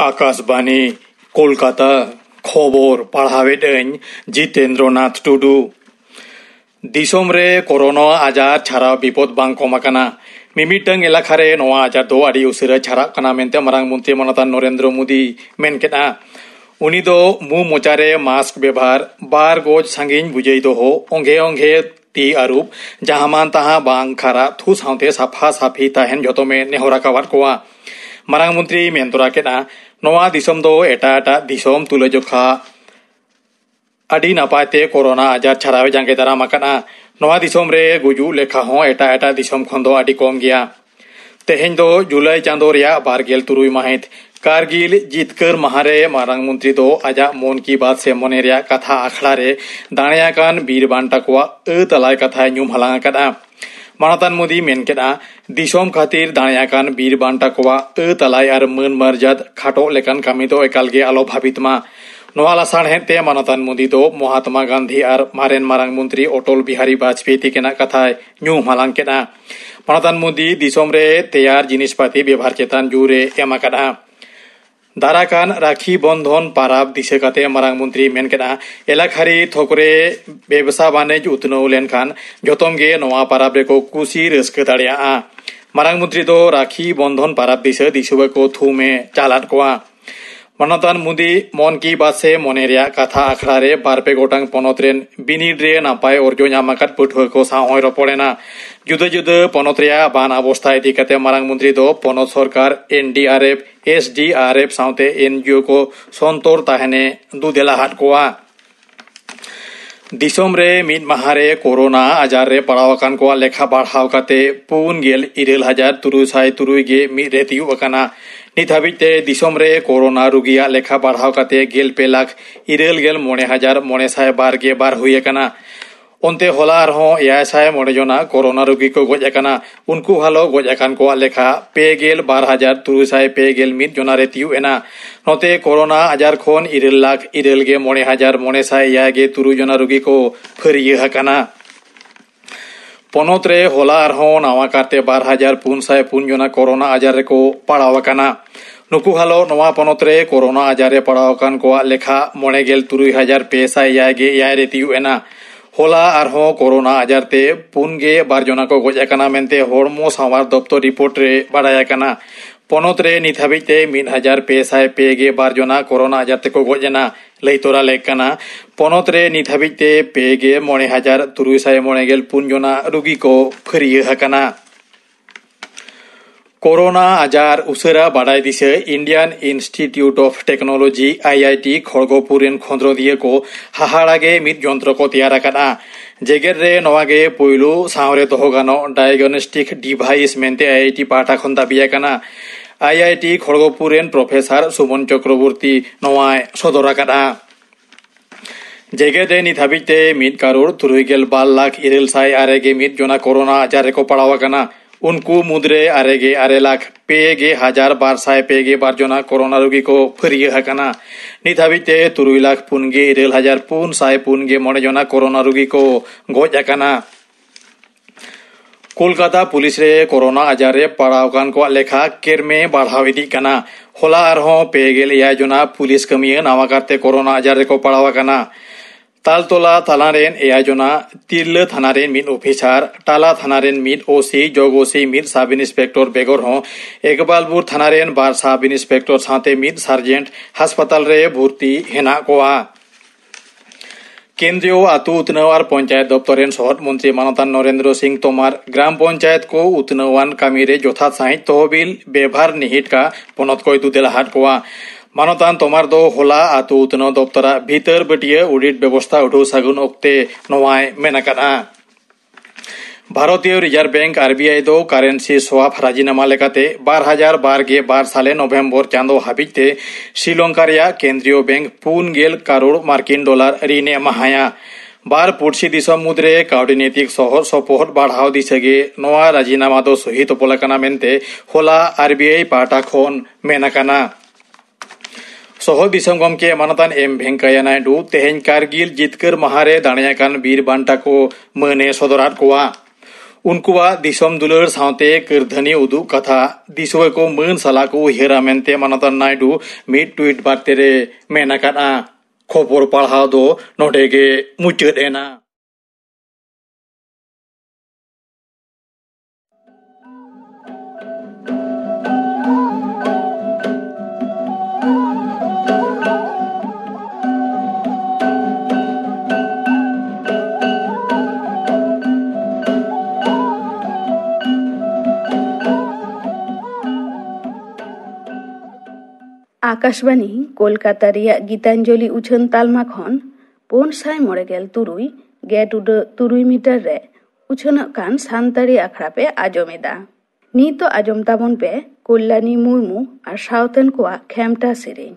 आकाशवाणी कोलकाता खबर पढ़ावेदन जितेंद्रनाथ टुडू दिसोम रे कोरोना आजार छाड़ा विपद बांग कमाकाना मिमिटंग एलाकारे नवा आजार दो आदि उसिरा छाड़ा कना मेंते मारांग मंत्री मानतान नरेंद्र मोदी मेनकेना उनी दो मुंह मोचारे मास्क व्यवहार बार गोज सांगिन बुझेई दो हो ओंगे ओंगे ती आरूप जहामान तहा बांग खारा थू साउते साफा साफी ताहेन जतो में नेहरा कावार कोआ मारांग मंत्री मेनतरा केना नवा दिसोम दो एटा एटा दिसोम तुलजोखा आदि नापायते कोरोना आजार छाड़ावे जांगे दाराम आकाना नवा दिसोम रे गुजु लेखा हो एटा एटा दिसोम खन दो आदि कम गया तेहेन दो जुलाई चांदो रिया 12 माहित कारगिल जितकर महारे मारांग मंत्री दो आजा मन की बात से मने रिया कथा आखड़ा रे दाणियाकान बीर बांटा कोआ तलाय कथा न्यूम हलांग आकादा मानतान मोदी मेनकेदा दिसोम खातिर दाणियाकान बीर बांटा कोआ तलाय आर मन मर्याद खाटो लेकान कामी दो एकालगे आलो भाबितमा नवा लासाण हेते मानतान मोदी दो महात्मा गांधी आर मारेन मारांग मंत्री अटल बिहारी वाजपेयी तिकेना कथा न्यूम हलांग केना मानतान मोदी दिसोम रे तैयार जिनिसपाति व्यवहार चेतान जुरे एमाकादा दाराकान राखी बंधन पाराब दिशे काते मारांग मंत्री मेनकेना एलाखारी थोकरे व्यवसा बानिज उतनौ लेनखान जतम गे नवा पाराब रेको कुसी रस्क दाड़ियाआ मारांग मंत्री दो राखी बंधन पाराब दिशे दिसुबे को थुमे चालाट कोआ मानतान मोदी मन की बात से मनेरिया कथा आखड़ा रे बारपे गोटांग पनत रेन बिनिड रे नापाय अर्जो नामाकात पठुआ को साहोय रपड़ेना जुदा जुदा पनत रेया बान अवस्था इदि काते मारांग मंत्री दो पनत सरकार एनडीआरएफ एसडीआरएफ साउते एनजीओ को संतोर ताहेने दुदेला हाट कोआ दिसोम रे मिद माहारे कोरोना आजार रे पड़ावकान को लेखा बढ़ाव काते 4,7,303 गे मिद रेतियु अकाना नित हाबिते दिसोम रे कोरोना रुगिया लेखा बढ़ाव काते 9,9,912 हुई अकाना उनते होला आरहो 500 जना कोरोना रुगी को गज अकाना उनको हालो गज अकान को लेखा 12,301 जना रेतियु एना नोते कोरोना आजार खोन 1,09,9,953 जना रुगी को फरिये हकाना पनत रे होला आरहो नवा काते 12,404 जना कोरोना आजार रे को पड़ावकाना नुकु हालो नवा पनत रे कोरोना आजार रे पड़ावकान को लेखा 9,6,500 रेतियु एना होला आरहो कोरोना आजार ते 4 जना को गज अकाना मेनते हड़मो सावार दप्तर रिपोर्ट रे बाडाय अकाना पनत रे नित हाबिते 1,502 जना कोरोना आजार ते को गजना लैतोरा लेकाना पनत रे नित हाबिते 9,394 जना रुगी को फरिये हकाना कोरोना आजार उसरा बाडाय दिसे Indian Institute of Technology IIT Kharagpur खंद्रदिये को हाहाड़ागे मिद जंत्र को तैयार अकाना जेगेर रे नवागे पोइलु सावरे दोहगानो डायग्नोस्टिक डिवाइस मेंते आईआईटी पाटा खन दाबी अकाना आईआईटी खड़गपुर प्रोफेसर सुमन चक्रवर्ती नवाय सदर अकाना जेगेर रे नित हाबिते 1,93,12,9,9 जना कोरोना आजार रे को पड़ाव अकाना उनको मुद्रे 6,1,12,2 जना कोरोना रोगी को फरिये हकाना नित हाबिते 3,93,409 जना कोरोना रोगी को गज अकाना कोलकाता पुलिस रे कोरोना आजार रे पड़ावकान को लेखा केरमे बढ़ाव इदी काना होला आरहो 6 जना पुलिस कमिये नावा करते कोरोना आजार रे को पड़ावकाना तालतोला थानारेन 6 जना तिरले थानारेन मिद ऑफिसार टाला थानारेन मिद ओसी जग ओसी मिद सब इंस्पेक्टर बेगर हो एकबालपुर थानारेन 12 सब इंस्पेक्टर साथे मिद सार्जेंट हासपाताल रे भर्ती हेना कोआ केंद्रीय आतु उतनव और पंचायत दप्तरेन सहर मंत्री मानतान नरेंद्र सिंह तोमार ग्राम पंचायत को उतनवान कामी रे यथात साहित तहबिल व्यवहार निहित का पनत को दुदेला हाट कोआ मानतान तोमार दो होला आतु उतनव दप्तरा भीतर बटिया ऑडिट व्यवस्था उठो सागुन ओक्ते नवाय मेनाकाना भारतीय रिजर्व बैंक आरबीआई दो कारेंसी स्वाप राजीनामा लेकाते 2012 साले नवेम्बर चांदो हाबिते श्रीलंका रिया केंद्रीय बैंक 4 करोड़ मार्किन डॉलर ऋण एमाहाया बार पुड़सी दिसम मुद्रे काउडिनेतिक सहर सपोहट बढ़ाव दिसेगे नवा राजीनामा दो सही तोपलाकाना मेनते होला आरबीआई पाटा खोन मेनाकाना सहर दिसम गमके मानतान एम वेंकैया नायडू तेहेन कारगिल जितकर महारे दाणियाकान बीर बांटा को मने सदरात कोआ उनकुआ दिसम दुलर सावते किरधनी उदु कथा दिसवे को मन सला को हेरा मेनते मानता नायडू मिड ट्वीट बातेरे मेनाकाना खबर पढ़ाव दो नोटेगे मुचद एना। आकाशवाणी कोलकाता रिया गीतांजलि उछन तालमा खन 593 ᱜᱮ मीटर रे उछन कान सानताड़ी आखड़ा पे आजमेदा नीतो आजम ताबन पे कल्याणी मुर्मू और सावतन कोआ खेमटा सेरें।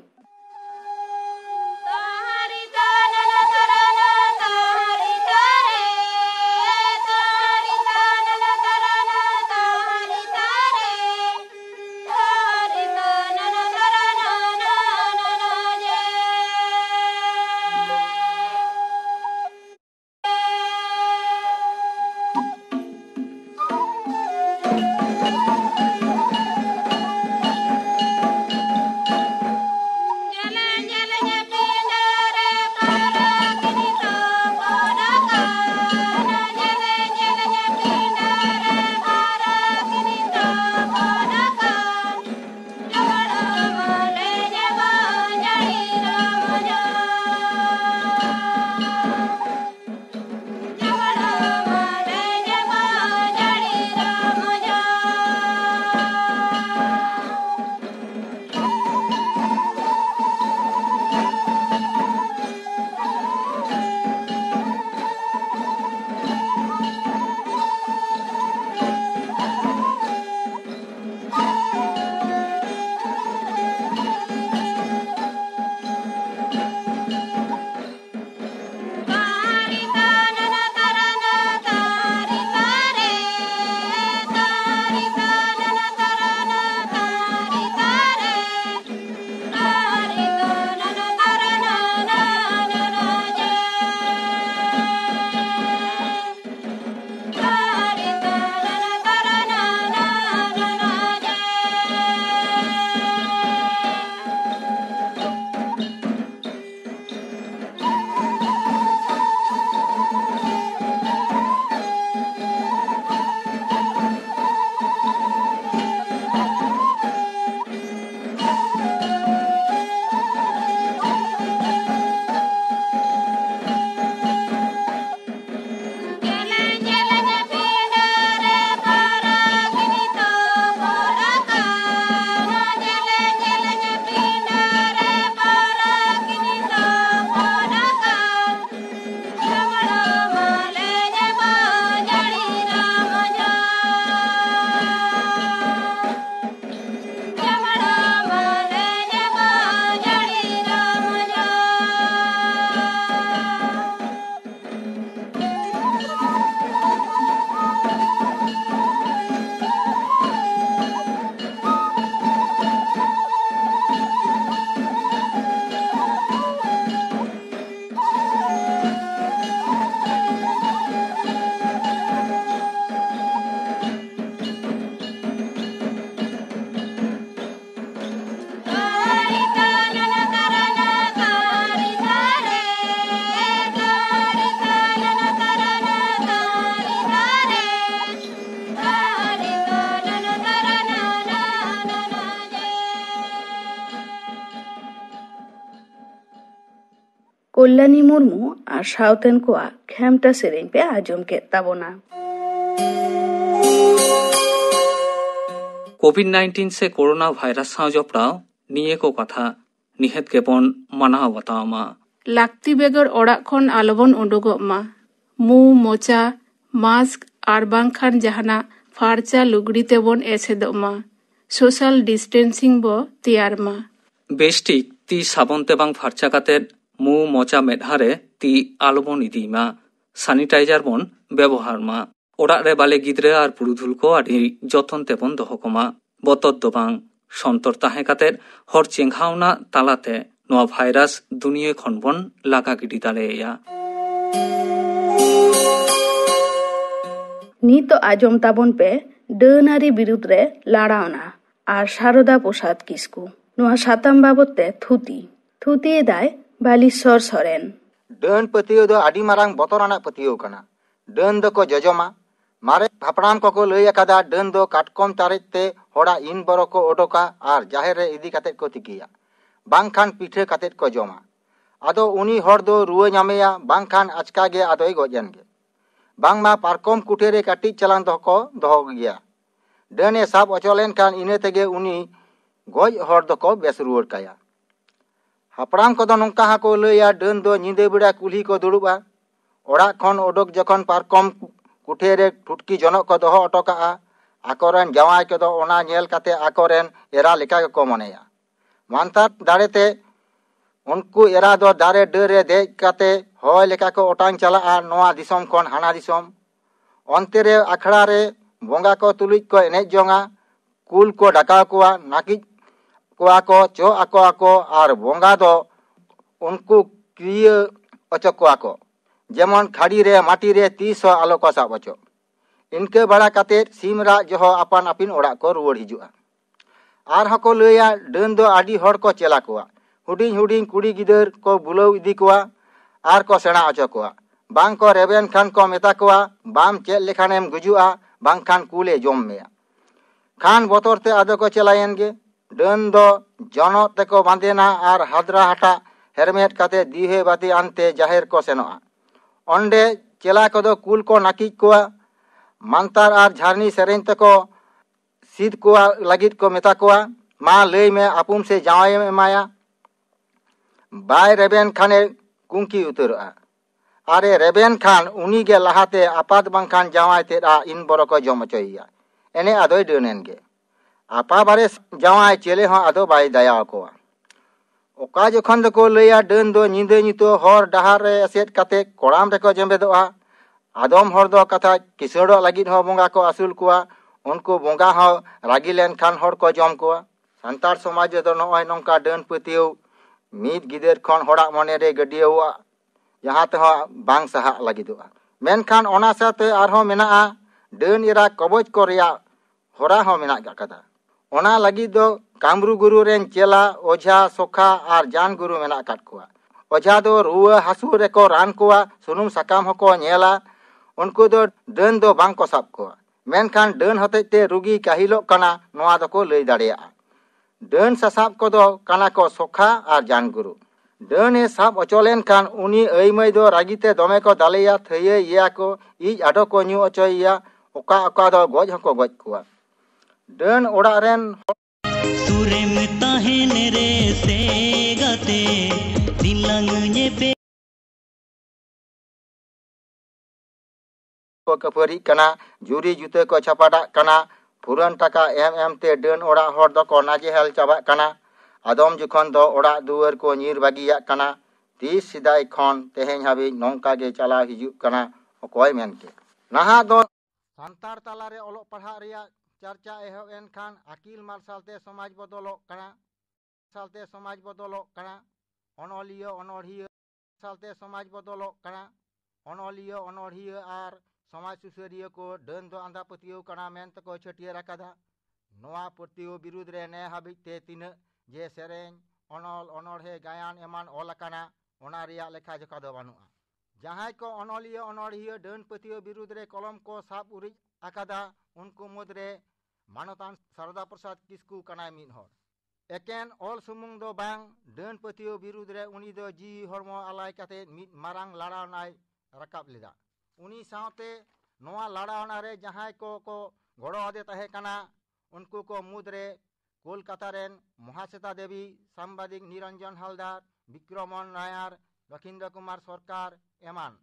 कल्याणी मुर्मू और सावतेन कोआ खेमटा सेरें पे आजम के ताबोना। कोविड-19 से कोरोना वायरस साव जपड़ाव निये को कथा निहत के बन मनाव बतावमा। लाक्ति बेगर ओड़ा खन आलोबन उडुगोग मा मु मोचा मास्क आर बांखान जहाना फारचा लुगड़ी तेबन एसेदोग मा सोशल डिस्टेंसिंग बो तैयार मा बेस्टिक ती साबन ते बांग फारचा काते मु मोचा मेदहारे ती आलोबन इदीमा सैनिटाइजार बन व्यवहार मा ओड़ा रे बाले गिद्रे आर पुरुधुल को आदि जतन तेबन दोहकमा बतत दो बांग सन्तर ताहे काते हर चेंघावना तालाते नोआ भाइरास दुनिया खन बन लागा गिडी दालेया। नीतो आजम ताबन पे डोनारी बिरुद्ध रे लाड़ावना और शारदा प्रसाद किस्कू नोआ साताम बाबते थुती दाय बालीश्वर सोरेन डन पतियो दो आदि मारांग बतराना पतियो कना डन दो को जजमा मारे हापड़ाम को लई अकादा डन दो काटकम तारेते होड़ा इन बरो को ओडोका और जाहेर रे इदी काते को तिकिया बांखान पीठे काते को जमा आदो उनी हर दो रुआ नामेया बांखान आचका गे आदोय गजन गे बांगमा पारकम कुटेरे काटी चलान दो गया डने साब अचलेन कान इने तेगे उनी गज हर दो को बेस रुआर काया हापड़ाम को नौका हाको लैया डन दो निंदे बेड़ा कुल्ही को दुड़ुबा ओड़ा खन ओडोक जखन पारकम कुठेरे ठुटकी जनक को दोहो अटोका आकोरेन जवाई को ओना नेल काते आकोरेन एरा लेका को मनेया मानता दाड़ेते उनको एरा दो दारे डरे दे काते होय लेका को ओटांग चला नोआ दिसम खन हाना दिसम अंते रे अखड़ा रे बोंगा को तुलुज को एनेज जोंगा कुल को डाका कोआ नाकी कोआ को चो आको और बोंगा दो उनको क्रिय अचो कोआ को जेमन खाड़ी रे माटी रे 30 आलो को साब अचो इनके बड़ा काते सीमरा जहो अपन अपिन ओड़ा को रुआड़ हिजुआ आर हको लैया डन दो आदि हर को चेला कोआ हुडिंग हुडिंग कुड़ी गिदर को बुलाव इदी कोआ आर को सेना अचो कोआ बांग को रेबेन खान को मेता कोआ बाम चेल लेखानेम गुजुआ बांग खान कुले जोम मेया खान बोतरते आदो को चलायन गे डन दो जनो तेको बांधेना और हादरा हटा हेरमेट काते दीहे बाती आनते जाहेर को सेनोआ ओंडे चेला को दो कुल को नाकी कोआ मानतार और झारनी सेरेन तको सीध कोआ लगित को मेता कोआ मा लई में आपुम से जावाई एमाया बाय रेबेन खाने कुंकी उतरआ आरे रेबेन खान उनी गे लहाते आपात बांखान जावाई तेरा इन बरो को जम अचोइया एने आदोय डनेन गे आपा बारे जावाई चेले हो आदो बाय दया कोआ ओका जखन दको लैया डन दो निंदे नितो हर डहार रे एसेट काते कोड़ाम रे को जेंबेदोआ आदम हर दो कथा किसड़ो लगित हो बोंगा को आसुल कोआ उनको बोंगा हो रागी लेन खान हर को जम कोआ संतार समाज दो नय नंका डन पतियो मीत गिदर खन होड़ा मने रे गडियोआ जहां ते हो बांग सहा लगिदोआ मेनखान ओना साथे आरहो मेनाआ डन इरा कबज को रिया होरा हो मेना गकदा ओना लगी दो कामरू गुरु रेन चेला ओझा सोखा और जान गुरु मेना काट कोआ ओझा दो रुआ हासु रे को रान कोआ सुनुम सकाम हको नेला उनको दो डन दो बांग को साब कोआ मेनखान डन हतेते रुगी काहिलो कना नोआ दो को लई दाड़िया डन सासाब को दो कना को सोखा और जान गुरु डन ए साब अचोलेन खान उनी अइमय दो रागीते दमे को दालेया थये या को इज आडो को न्यू अचोइया ओका ओका दो गज हको गज कोआ डन ओड़ा रेन सुरेम ताहेन रे से गाते दिलंग ने पे को कपरी कना जुरी जुते को छपाड़ा कना फुरन टाका एम ते डन ओड़ा हर दो को नाजे हेल चाबा कना आदम जुखन दो ओड़ा दुआर को नीर बागिया कना तीस सिदाय खन तेहेन हाबी नौका गे चला हिजु कना ओकोय मेनके नहा दो संतार तालारे ओलो पढ़ा रिया चर्चा एहो एन खान अकील मार्शालते समाज बदलो कना सालते समाज बदलो कना अनलियो अनढ़ियो सालते समाज बदलो कना अनलियो अनढ़ियो और समाज सुसरियो को डन दो आंधा पतियो कना मेनत को छटियर आकादा नोआ पतियो विरुद्ध रे ने हाबिते तीन जे सेरेन अनल अनढ़े गायन एमान ओल कना ओना रिया लेखा जोखा दो बानुआ जहां को अनलियो अनढ़ियो डन पतियो विरुद्ध रे कलम को साब उरिज आकादा उनको मुद्रे मानतान शारदा प्रसाद किस्कू कनाय मिन हर एकेन ऑल सुमुंग दो बांग डन पतियो विरुद्ध रे उनी दो जी हरमो आलाय काते मिद मारांग लाड़ाव नाय रकाब लेदा उनी सावते नोआ लाड़ावना रे जहां को गड़ो आदे तहे कना उनको को मुद्रे कोलकाता रेन महाश्वेता देवी सांबादिक निरंजन हालदार विक्रमन नायर लखिंद्र कुमार सरकार एमान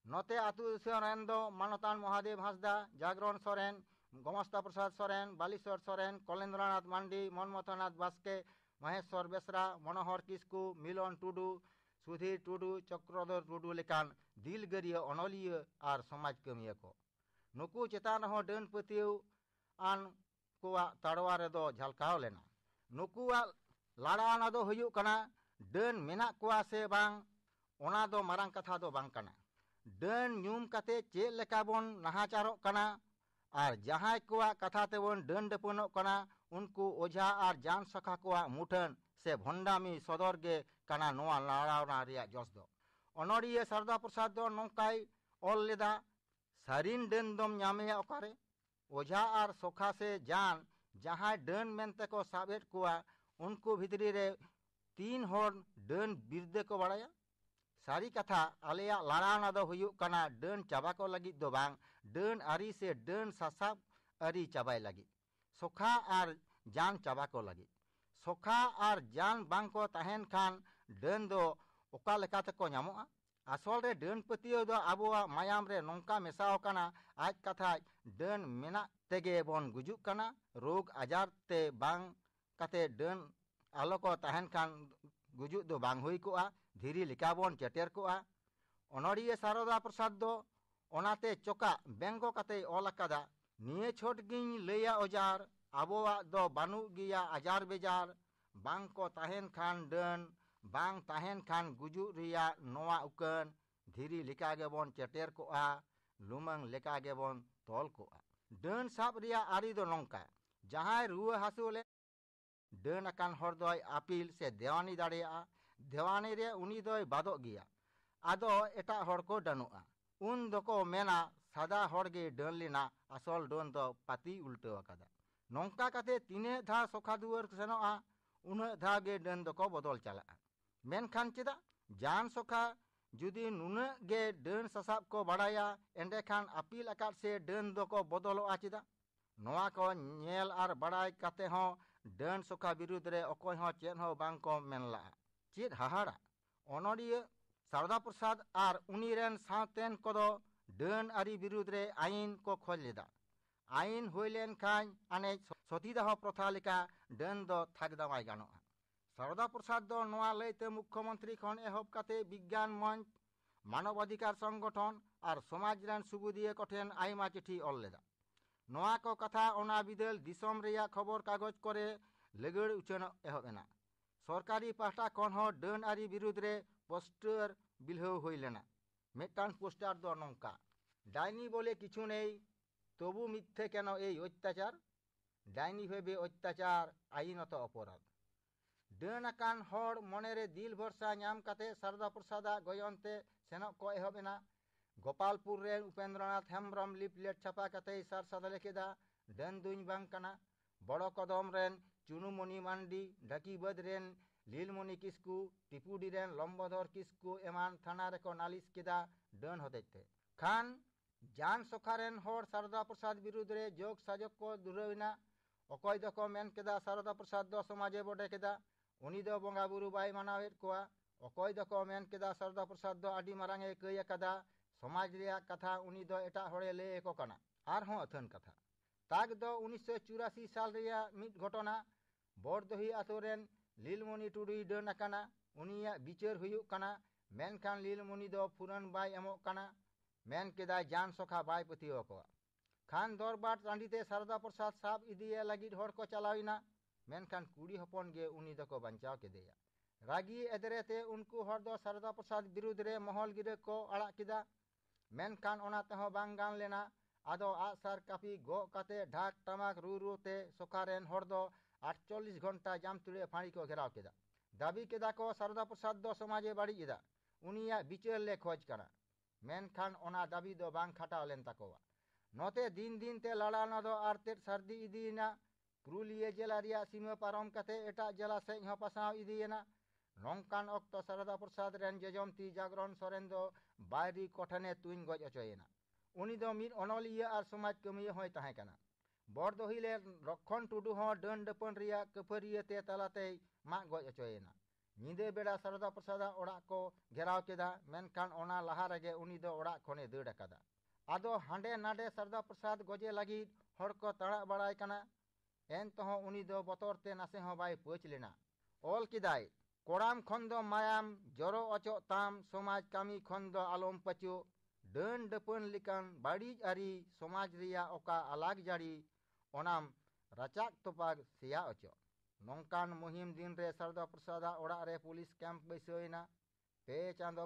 नोते आतु सोरेन दो मानतान महादेव हांसदा जागरण सोरेन गमस्ता प्रसाद सोरेन बालीश्वर सोरेन कलेन्द्रनाथ मांडी मनमथनाथ बास्के महेश्वर बेसरा मनोहर किस्कू मिलन टुडू सुधीर टुडू चक्रधर टुडू लेकान दिलगरिया अनलिया और समाज कमिया को नुकू चेतान हो डन पतियो आन कुआ ताड़वा रे दो झलकाव लेना नुकुआ लाड़ाना दो हुयु कना डन मेना कुआ से बांग ओना दो मारांग कथा दो बांग कना डन ᱧᱩᱢ ᱠᱟᱛᱮ ᱪᱮᱫ ᱞᱮᱠᱟ ᱵᱚᱱ ᱱᱟᱦᱟᱪᱟᱨᱚᱜ ᱠᱟᱱᱟ ᱟᱨ ᱡᱟᱦᱟᱸᱭ ᱠᱚᱣᱟᱜ ᱠᱟᱛᱷᱟ ᱛᱮᱵᱚᱱ ᱰᱟᱹᱱ ᱰᱟᱹᱯᱟᱹᱱᱚᱜ ᱠᱟᱱᱟ उनको ओझा और जान सखा को मुठन से भंडामी सदर गे कना नोआ लड़ावना रिया जस दो अनोड़िया सरदा प्रसाद दो नौकाय ऑल लेदा सारिन डन दम ᱧᱟᱢᱮᱭᱟ ओकारे ओझा और सखा से जान जहां डन मेनते को साबेट कुआ उनको भितरी रे 3 हर डन बिरदे को बड़ाया सारी कथा आलेया लड़ावना दो हुयुक कना डन चाबा को लगी दो बांग डन आरी से डन सासाब आरी चाबाय लगी सोखा और जान चाबा को लगी सोखा और जान बांग को तहन खान डन दो ओका लेकाते को ᱧᱟᱢᱚᱜᱼᱟ आसल रे डन पतियो दो आबोआ मायाम रे नोंका मेसाओ कना आज कथा डन मेना तेगे बन गुजुक कना रोग आजार ते बांग कते डन आलो को तहन खान गुजुक दो बांग हुई कोआ धीरी लिका बन चटेर कोआ अनोड़िया सारदा प्रसाद दो ओनाते चोका बेंगो कते ओलाकादा निये छोट गिन लैया औजार आबोआ दो बानु गिया आजार बेजार बांग को तहन खान डन बांग तहन खान गुजु रिया नोआ उकन धीरी लिका गेबन चटेर कोआ लुमंग लिका गेबन तोल कोआ डन साब रिया आरी दो नोंका जहां रुआ हासुले डन अकान हर दोय अपील से देवानी दाड़िया देवानी रे उनी दोय बादो गिया आदो एटा हर को डनुआ उन दोको मेना सादा हर गे डन लेना असल डन दो पाती उल्टो अकादा नौका कते तीने धा सोखा दुआर सेनोआ उन्हें धा गे डन दोको बदल चला मेनखान चेदा जान सोखा जुदी नुने गे डन ससाब को बड़ाया एंडे खान अपील अकाट से डन दोको बदलोआ चेदा नोआ को नेल आर बड़ाई कते हो डन सोखा विरुद्ध रे अकोय हो चेन हो बांग को मेनला चेद हाहाड़ा अनोड़िया सारदा प्रसाद आर उनीरेन सावतेन कोदो डन आरी विरुद्ध रे आईन को खोज लेदा आईन हुईलेन खान आने सतीदाह प्रथा लेका डन दो थागदामाय गानोआ सारदा प्रसाद दो नोआ लैते मुख्यमंत्री खन एहब काते विज्ञान मंच मानवाधिकार संगठन और समाज रन सुबुदिये कोठेन आईमा चिठी ऑल लेदा नोआ को कथा ओना बिदल दिसम रिया खबर कागज करे लगड़ उचन एहबेना सरकारी पाहटा खन हो डन आरी विरुद्ध रे पोस्टर बिलहव हुई लेना मेटान पोस्टर दो नौका डाइनी बोले किछु नहीं तबु मिथ्ये केन এই অত্যাচার ডাইনি ভেবে অত্যাচার আইনত অপরাধ डन अकान हर मनेरे दिल भरसा नाम काते सारदा प्रसादा गयनते सेनक को एहबेना गोपालपुर रे उपेंद्रनाथ हेम्ब्रम लिपलेट छापा काते सार सदले केदा डन दुई बांग कना बड़ो कदम रेन चुनुमणि मांडी ढाकीबद रेन लीलमणि किस्कू टिपुडी रेन लंबोधर किस्कू एमान थाना रे को नालिश केदा डन होतेते खान जान सोखारेन हर सारदा प्रसाद विरुद्ध रे जोग साजक को दुरविना अकय दको मेन केदा सारदा प्रसाद दो समाजे बडे केदा उनी दो बंगा बुरु बाय मानावेत कोआ अकय दको मेन केदा सारदा प्रसाद दो आडी मारांगे कय कदा समाज रिया कथा उनी दो एटा हड़े ले एको कना आर हो अथन कथा ताग दो 1984 साल रिया मिट घटना बरदही आतोरेन लीलमणि टुडुई डन अकाना उनिया बिचार हुयुक कना मेनखान लीलमणि दो फुरन बाय एमोक कना मेन केदा जान सोखा बाय पतियो को खान दरबार टांडीते सारदा प्रसाद साब इदिया लगी हर को चलाविना मेनखान कुड़ी हपन गे उनी दको बंचाव केदेया रागी एदरेते उनको हर दो सारदा प्रसाद विरुद्ध रे महल गिरे को अड़ा किदा मेनखान ओनाते हो बांग गान लेना आदो आसार काफी गो काते ढाक टमाक रुरुते सोखारेन हर दो 48 घंटा जामतुड़े फाड़ी को घेराव केदा दाबी केदा को सारदा प्रसाद दो समाजे बाड़ी इदा उनिया बिचार ले खोज कना मेनखान ओना दाबी दो बांग खाटा लेन तकोवा नोते दिन दिन ते लड़ाना दो आरते सर्दी इदीना पुरुलिया जिला रिया सीमा पारम कते एटा जिला से ह पासाव इदीना नौकान अक्तो सारदा प्रसाद रेन जजमती जागरण सोरेन दो बायरी कोठने तुइन गज अचोयना उनी दो मिर अनोलिया और समाज कमिया होय ताहे कना बरदोहिले रक्षण टुडू हो डन डपन रिया कफरियते तलाते मा गज अचोयना निदे बेड़ा सारदा प्रसाद ओड़ा को घेराव केदा मेनखान ओना लहा रगे उनी दो ओड़ा खने दड़ अकादा आदो हांडे नाडे सारदा प्रसाद गजे लगी हर को तड़ा बड़ाय कना एन तो उनी दो बतरते नासे हो बाय पोच लेना ऑल किदाय कोड़ाम खन दो मायाम जरो अचो ताम समाज कामी खन दो आलम पचो डन डपन लिकन बाड़ी आरी समाज रिया ओका अलग जाड़ी ओनाम रचाक तोपाग सिया अचो नौकान मुहिम दिन रे सारदा प्रसाद ओड़ा रे पुलिस कैंप बैसोयना पे चांदो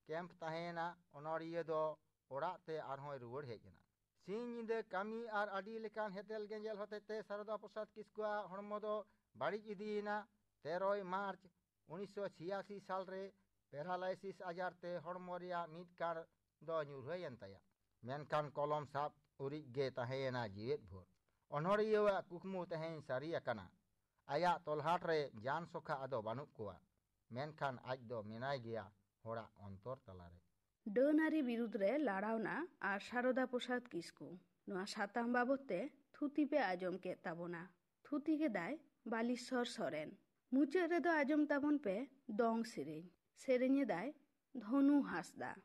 कैम्प तहेना ओनरिया दो ओड़ाते आरहों रुवाड़ हेजना सिंह निंदे कामी आर आडी लेकान हेतेल गेंजेल होतेते शारदा प्रसाद किस्कुआ हड़मो दो बाड़िज इदीना 13 मार्च 1986 साल रे पैरालाइसिस आजार ते हड़मो रिया मीट कार दो ᱧᱩᱨᱦᱟᱹᱭᱮᱱ ᱛᱟᱭᱟ मेनखान कलम साब उरिज गे तहेना जीवेत भोर ओनरिया कुकमु तहेन सारी अकना आया तोलहाट रे जान सोखा आदो बानुक कोआ मेनखान आज दो मेनाय गया होड़ा अंतर तलारे डोनारी बिरुद्ध रे लाड़ावना आर शारदा प्रसाद किस्कु नोआ साताम बाबते थुती पे आजम के ताबोना थुती के दाय बालिश्वर सोरेन मुचाद रे दो आजम ताबन पे दोंग सेरेñ दाय धनु हासदा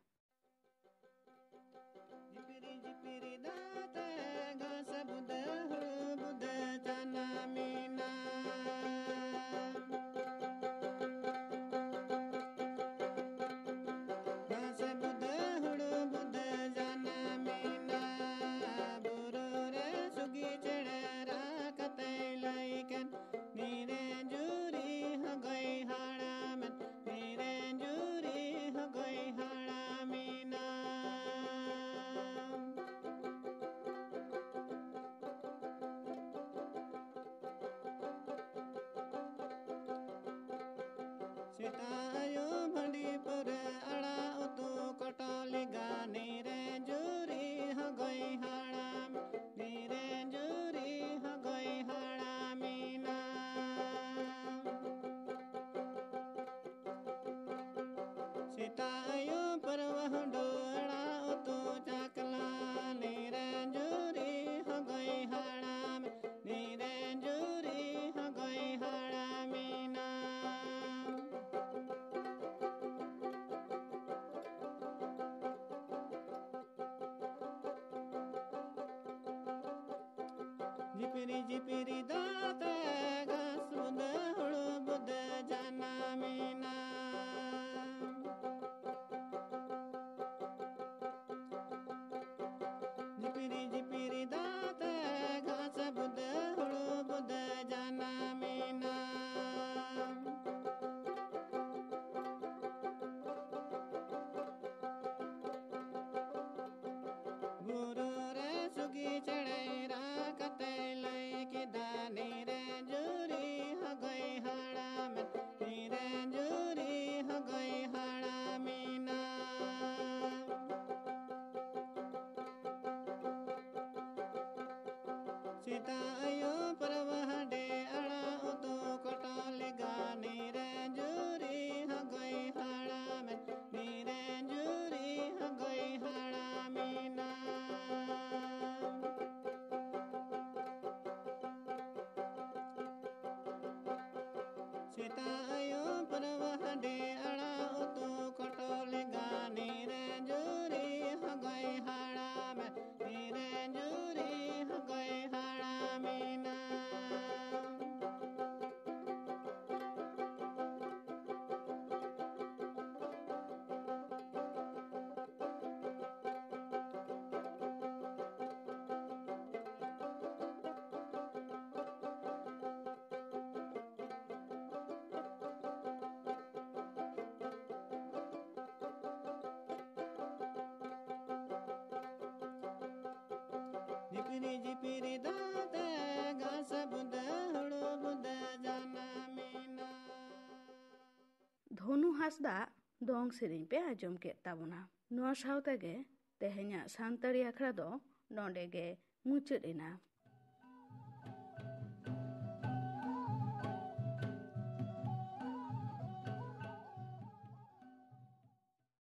धनु हासदा दोंग सेरेñ पे आजम के ताबोना नोआ सावते गे तेहेña सानताड़ी आखड़ा दो नोंडे गे मुचाद एना।